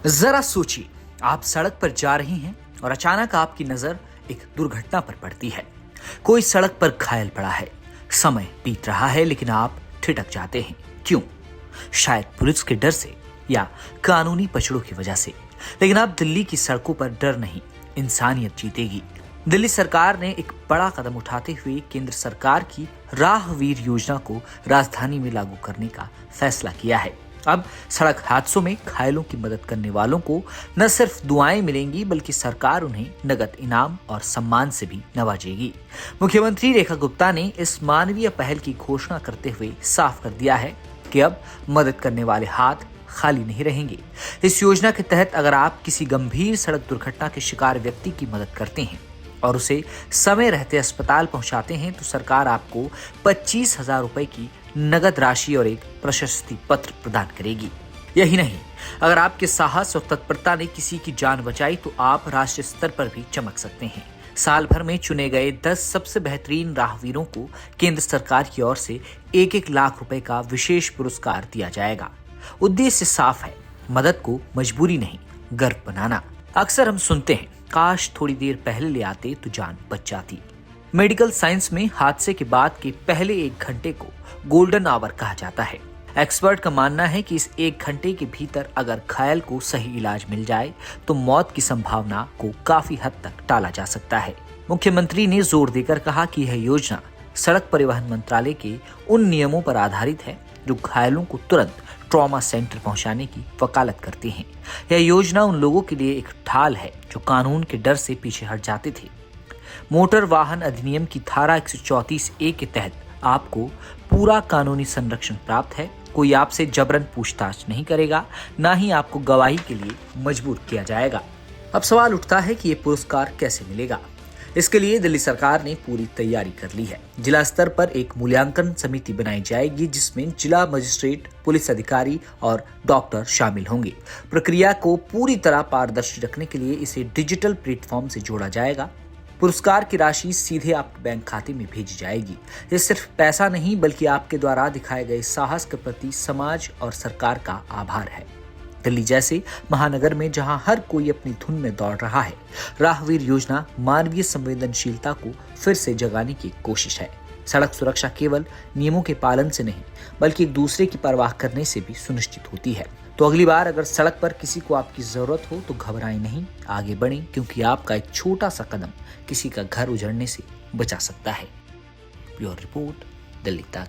जरा सोचिए, आप सड़क पर जा रही हैं और अचानक आपकी नजर एक दुर्घटना पर पड़ती है। कोई सड़क पर घायल पड़ा है, समय बीत रहा है लेकिन आप ठिठक जाते हैं। क्यों? शायद पुलिस के डर से या कानूनी पचड़ों की वजह से। लेकिन अब दिल्ली की सड़कों पर डर नहीं, इंसानियत जीतेगी। दिल्ली सरकार ने एक बड़ा कदम उठाते हुए केंद्र सरकार की राहवीर योजना को राजधानी में लागू करने का फैसला किया है। अब सड़क हादसों में घायलों की मदद करने वालों को न सिर्फ दुआएं मिलेंगी बल्कि सरकार उन्हें नगद इनाम और सम्मान से भी नवाजेगी। मुख्यमंत्री रेखा गुप्ता ने इस मानवीय पहल की घोषणा करते हुए साफ कर दिया है कि अब मदद करने वाले हाथ खाली नहीं रहेंगे। इस योजना के तहत अगर आप किसी गंभीर सड़क दुर्घटना के शिकार व्यक्ति की मदद करते हैं और उसे समय रहते अस्पताल पहुंचाते हैं तो सरकार आपको 25,000 रुपए की नगद राशि और एक प्रशस्ति पत्र प्रदान करेगी। यही नहीं, अगर आपके साहस और तत्परता ने किसी की जान बचाई तो आप राष्ट्रीय स्तर पर भी चमक सकते हैं। साल भर में चुने गए 10 सबसे बेहतरीन राहवीरों को केंद्र सरकार की ओर से 1-1 लाख रुपए का विशेष पुरस्कार दिया जाएगा। उद्देश्य साफ है, मदद को मजबूरी नहीं, गर्व बनाना। अक्सर हम सुनते हैं, काश थोड़ी देर पहले ले आते तो जान बच जाती। मेडिकल साइंस में हादसे के बाद के पहले 1 घंटे को गोल्डन आवर कहा जाता है। एक्सपर्ट का मानना है कि इस 1 घंटे के भीतर अगर घायल को सही इलाज मिल जाए तो मौत की संभावना को काफी हद तक टाला जा सकता है। मुख्यमंत्री ने जोर देकर कहा कि यह योजना सड़क परिवहन मंत्रालय के उन नियमों पर आधारित है जो घायलों को तुरंत ट्रॉमा सेंटर पहुंचाने की वकालत करते हैं। यह योजना उन लोगों के लिए एक ढाल है जो कानून के डर से पीछे हट जाते थे। मोटर वाहन अधिनियम की धारा 134A के तहत आपको पूरा कानूनी संरक्षण प्राप्त है। कोई आपसे जबरन पूछताछ नहीं करेगा, ना ही आपको गवाही के लिए मजबूर किया जाएगा। अब सवाल उठता है कि ये पुरस्कार कैसे मिलेगा। इसके लिए दिल्ली सरकार ने पूरी तैयारी कर ली है। जिला स्तर पर एक मूल्यांकन समिति बनाई जाएगी जिसमें जिला मजिस्ट्रेट, पुलिस अधिकारी और डॉक्टर शामिल होंगे। प्रक्रिया को पूरी तरह पारदर्शी रखने के लिए इसे डिजिटल प्लेटफॉर्म से जोड़ा जाएगा। पुरस्कार की राशि सीधे आपके बैंक खाते में भेजी जाएगी। ये सिर्फ पैसा नहीं बल्कि आपके द्वारा दिखाए गए साहस के प्रति समाज और सरकार का आभार है। दिल्ली जैसे महानगर में जहां हर कोई अपनी धुन में दौड़ रहा है, राहवीर योजना मानवीय संवेदनशीलता को फिर से जगाने की कोशिश है। सड़क सुरक्षा केवल नियमों के पालन से नहीं बल्कि एक दूसरे की परवाह करने से भी सुनिश्चित होती है। तो अगली बार अगर सड़क पर किसी को आपकी जरूरत हो तो घबराएं नहीं, आगे बढ़ें, क्योंकि आपका एक छोटा सा कदम किसी का घर उजड़ने से बचा सकता है। ब्यूरो रिपोर्ट, दिल्ली तक।